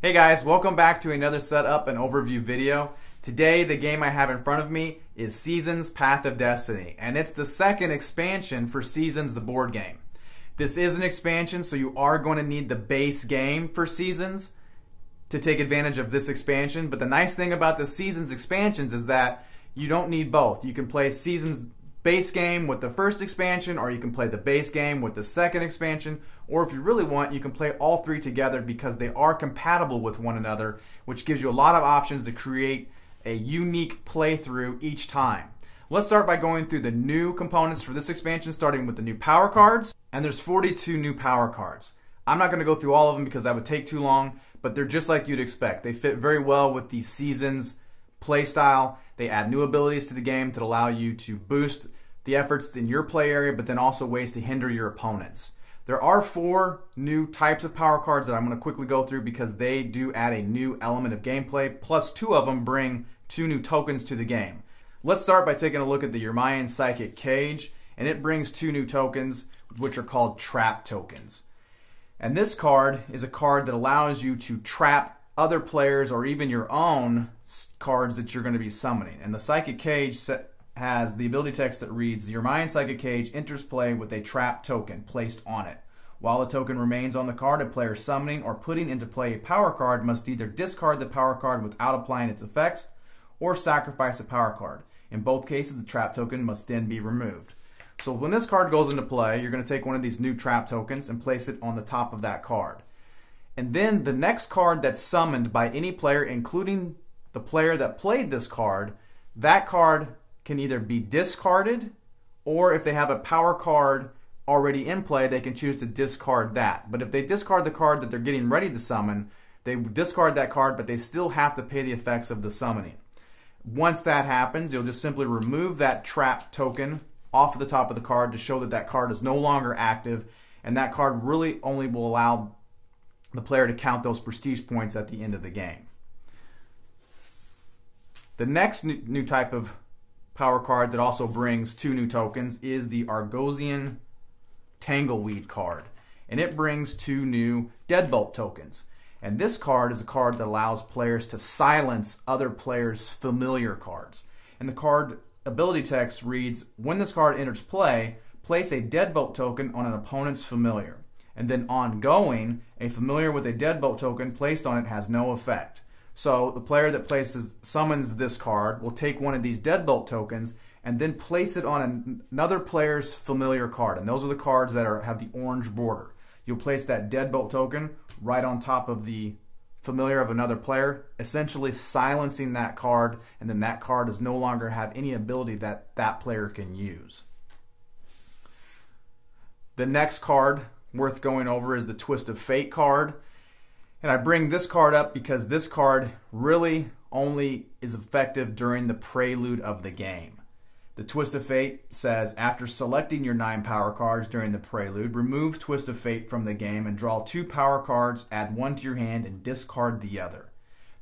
Hey guys, welcome back to another setup and overview video. Today the game I have in front of me is Seasons Path of Destiny, and it's the second expansion for Seasons the board game. This is an expansion, so you are going to need the base game for Seasons to take advantage of this expansion, but the nice thing about the Seasons expansions is that you don't need both. You can play Seasons base game with the first expansion, or you can play the base game with the second expansion, or if you really want, you can play all three together because they are compatible with one another, which gives you a lot of options to create a unique playthrough each time. Let's start by going through the new components for this expansion, starting with the new power cards, and there's 42 new power cards. I'm not going to go through all of them because that would take too long, but they're just like you'd expect. They fit very well with the Seasons playstyle. They add new abilities to the game that allow you to boost the efforts in your play area, but then also ways to hinder your opponents. There are 4 new types of power cards that I'm going to quickly go through because they do add a new element of gameplay, plus 2 of them bring 2 new tokens to the game. Let's start by taking a look at the Urmayan Psychic Cage, and it brings 2 new tokens, which are called trap tokens. And this card is a card that allows you to trap other players or even your own cards that you're going to be summoning. And the Psychic Cage has the ability text that reads, "Your Urmayan Psychic Cage enters play with a trap token placed on it. While the token remains on the card, a player summoning or putting into play a power card must either discard the power card without applying its effects or sacrifice a power card. In both cases, the trap token must then be removed." So when this card goes into play, you're going to take one of these new trap tokens and place it on the top of that card. And then the next card that's summoned by any player, including the player that played this card, that card can either be discarded, or if they have a power card already in play, they can choose to discard that. But if they discard the card that they're getting ready to summon, they discard that card, but they still have to pay the effects of the summoning. Once that happens, you'll just simply remove that trap token off of the top of the card to show that that card is no longer active, and that card really only will allow the player to count those prestige points at the end of the game. The next new type of power card that also brings 2 new tokens is the Argosian Tangleweed card, and it brings 2 new Deadbolt tokens. And this card is a card that allows players to silence other players' familiar cards. And the card ability text reads, "When this card enters play, place a Deadbolt token on an opponent's familiar. And then ongoing, a familiar with a Deadbolt token placed on it has no effect." So the player that summons this card will take one of these Deadbolt tokens and then place it on another player's familiar card. And those are the cards that have the orange border. You'll place that Deadbolt token right on top of the familiar of another player, essentially silencing that card, and then that card does no longer have any ability that that player can use. The next card worth going over is the Twist of Fate card. And I bring this card up because this card really only is effective during the prelude of the game. The Twist of Fate says, after selecting your 9 power cards during the prelude, remove Twist of Fate from the game and draw 2 power cards, add 1 to your hand, and discard the other.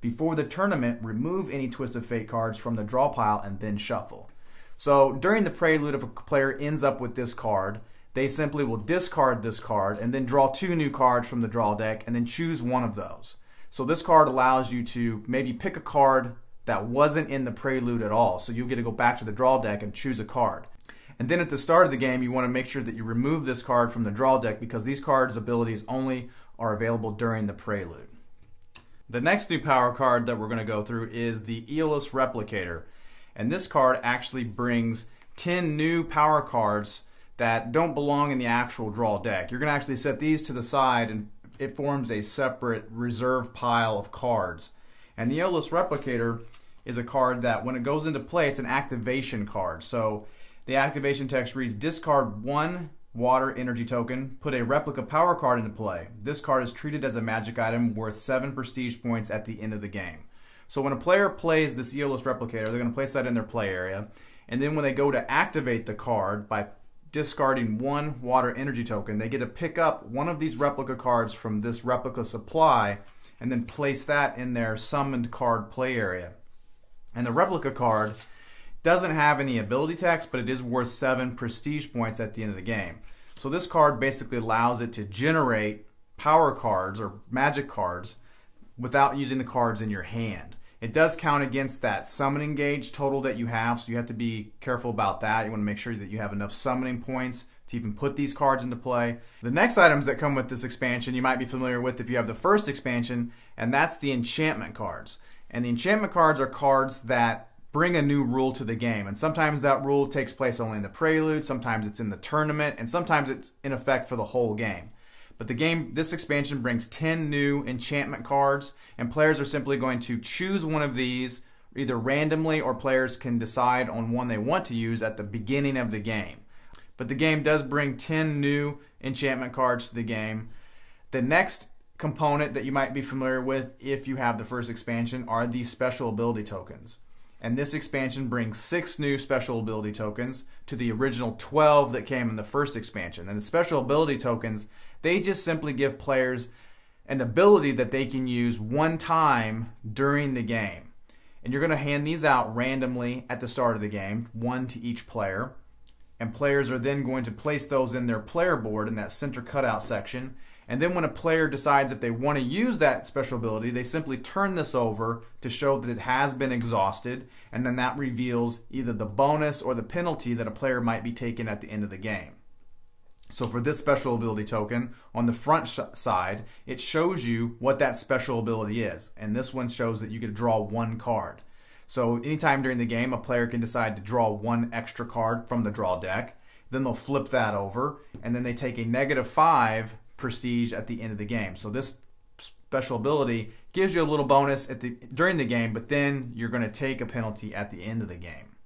Before the tournament, remove any Twist of Fate cards from the draw pile and then shuffle. So during the prelude, if a player ends up with this card, they simply will discard this card and then draw 2 new cards from the draw deck and then choose one of those. So this card allows you to maybe pick a card that wasn't in the prelude at all. So you'll get to go back to the draw deck and choose a card. And then at the start of the game, you want to make sure that you remove this card from the draw deck because these cards' abilities only are available during the prelude. The next new power card that we're going to go through is the CLS Replicator. And this card actually brings 10 new power cards that don't belong in the actual draw deck. You're going to actually set these to the side and it forms a separate reserve pile of cards. And the CLS Replicator is a card that when it goes into play, it's an activation card. So the activation text reads, discard 1 water energy token, put a replica power card into play. This card is treated as a magic item worth 7 prestige points at the end of the game. So when a player plays this CLS Replicator, they're going to place that in their play area. And then when they go to activate the card by discarding 1 water energy token, they get to pick up one of these replica cards from this replica supply and then place that in their summoned card play area. And the replica card doesn't have any ability text, but it is worth 7 prestige points at the end of the game. So this card basically allows it to generate power cards or magic cards without using the cards in your hand. It does count against that summoning gauge total that you have, so you have to be careful about that. You want to make sure that you have enough summoning points to even put these cards into play. The next items that come with this expansion you might be familiar with if you have the first expansion, and that's the Enchantment Cards. And the Enchantment Cards are cards that bring a new rule to the game, and sometimes that rule takes place only in the prelude, sometimes it's in the tournament, and sometimes it's in effect for the whole game. But this expansion brings 10 new enchantment cards, and players are simply going to choose one of these either randomly, or players can decide on one they want to use at the beginning of the game. But the game does bring 10 new enchantment cards to the game. The next component that you might be familiar with if you have the first expansion are these special ability tokens. And this expansion brings 6 new special ability tokens to the original 12 that came in the first expansion. And the special ability tokens, they just simply give players an ability that they can use one time during the game. And you're going to hand these out randomly at the start of the game, one to each player. And players are then going to place those in their player board in that center cutout section. And then when a player decides if they want to use that special ability, they simply turn this over to show that it has been exhausted, and then that reveals either the bonus or the penalty that a player might be taking at the end of the game. So for this special ability token, on the front side, it shows you what that special ability is. And this one shows that you get to draw one card. So anytime during the game, a player can decide to draw one extra card from the draw deck. Then they'll flip that over, and then they take a -5 prestige at the end of the game. So this special ability gives you a little bonus during the game, but then you're going to take a penalty at the end of the game.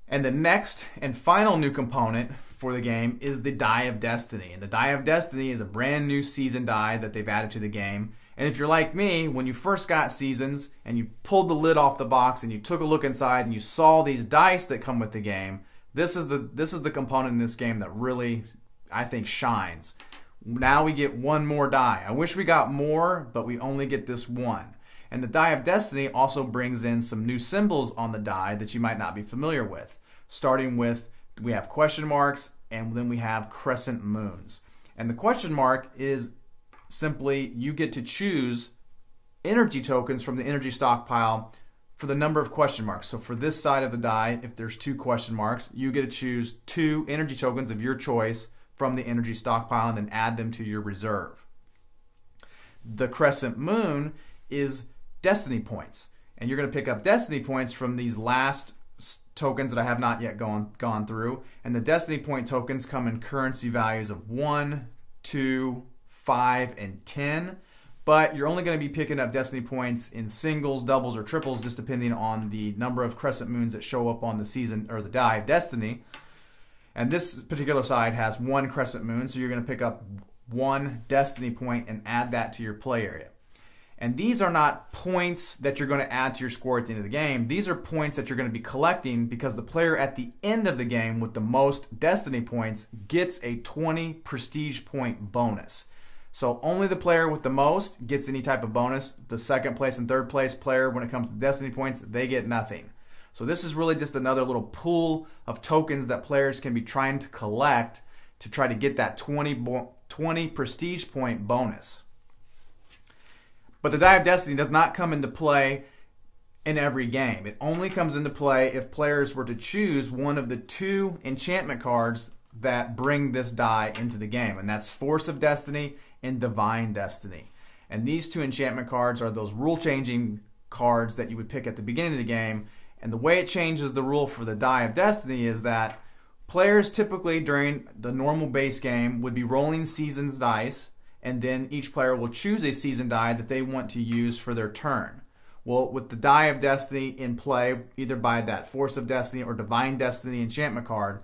And the next and final new component for the game is the Die of Destiny. And the Die of Destiny is a brand new season die that they've added to the game. And if you're like me, when you first got Seasons and you pulled the lid off the box and you took a look inside and you saw these dice that come with the game, this is the component in this game that really, I think, shines. Now we get one more die. I wish we got more, but we only get this one. And the Die of Destiny also brings in some new symbols on the die that you might not be familiar with. Starting with, we have question marks, and then we have crescent moons. And the question mark is simply you get to choose energy tokens from the energy stockpile for the number of question marks. So for this side of the die, if there's 2 question marks, you get to choose 2 energy tokens of your choice from the energy stockpile and then add them to your reserve. The crescent moon is destiny points, and you're going to pick up destiny points from these last tokens that I have not yet gone through. And the destiny point tokens come in currency values of 1, 2, 5, and 10. But you're only going to be picking up destiny points in singles, doubles, or triples, just depending on the number of crescent moons that show up on the season or the Die of Destiny. And this particular side has 1 crescent moon, so you're going to pick up 1 destiny point and add that to your play area. And these are not points that you're going to add to your score at the end of the game. These are points that you're going to be collecting because the player at the end of the game with the most destiny points gets a 20 prestige point bonus. So only the player with the most gets any type of bonus. The second place and third place player, when it comes to destiny points, they get nothing. So this is really just another little pool of tokens that players can be trying to collect to try to get that 20 prestige point bonus. But the Die of Destiny does not come into play in every game. It only comes into play if players were to choose one of the 2 enchantment cards that bring this die into the game, and that's Force of Destiny and Divine Destiny. And these 2 enchantment cards are those rule-changing cards that you would pick at the beginning of the game. And the way it changes the rule for the Die of Destiny is that players typically during the normal base game would be rolling seasons dice, and then each player will choose a season die that they want to use for their turn. Well, with the Die of Destiny in play, either by that Force of Destiny or Divine Destiny enchantment card,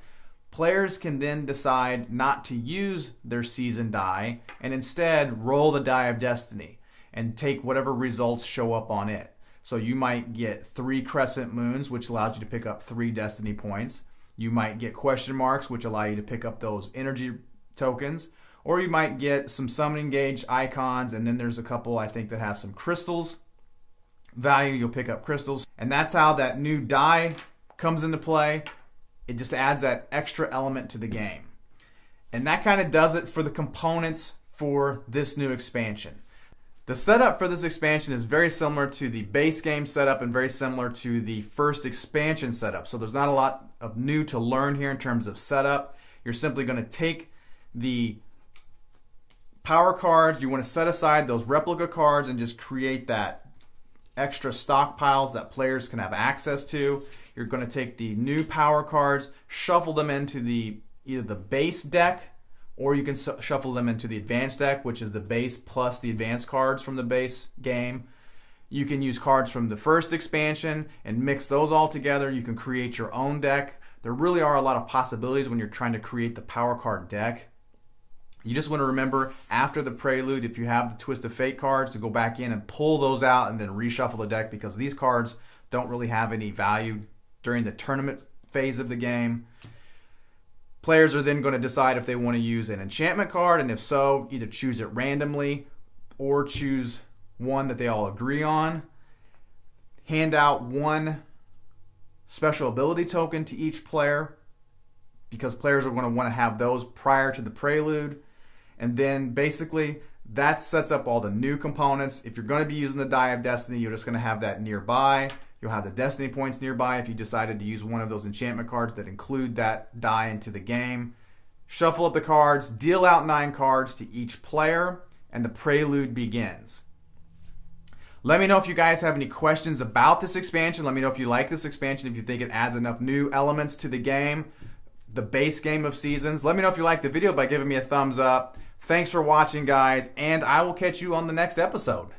players can then decide not to use their season die and instead roll the Die of Destiny and take whatever results show up on it. So you might get 3 crescent moons, which allows you to pick up 3 destiny points. You might get question marks, which allow you to pick up those energy tokens. Or you might get some summoning gauge icons, and then there's a couple, I think, that have some crystals value. You'll pick up crystals. And that's how that new die comes into play. It just adds that extra element to the game. And that kind of does it for the components for this new expansion. The setup for this expansion is very similar to the base game setup and very similar to the first expansion setup. So there's not a lot of new to learn here in terms of setup. You're simply going to take the power cards, you want to set aside those replica cards and just create that extra stockpiles that players can have access to. You're going to take the new power cards, shuffle them into either the base deck, or you can shuffle them into the advanced deck, which is the base plus the advanced cards from the base game. You can use cards from the first expansion and mix those all together. You can create your own deck. There really are a lot of possibilities when you're trying to create the power card deck. You just want to remember after the prelude, if you have the Twist of Fate cards, to go back in and pull those out and then reshuffle the deck, because these cards don't really have any value during the tournament phase of the game. Players are then going to decide if they want to use an enchantment card, and if so, either choose it randomly or choose one that they all agree on. Hand out one special ability token to each player, because players are going to want to have those prior to the prelude. And then basically that sets up all the new components. If you're going to be using the Die of Destiny, you're just going to have that nearby. You'll have the Destiny points nearby if you decided to use one of those enchantment cards that include that die into the game. Shuffle up the cards, deal out 9 cards to each player, and the prelude begins. Let me know if you guys have any questions about this expansion. Let me know if you like this expansion, if you think it adds enough new elements to the game, the base game of Seasons. Let me know if you liked the video by giving me a thumbs up. Thanks for watching, guys, and I will catch you on the next episode.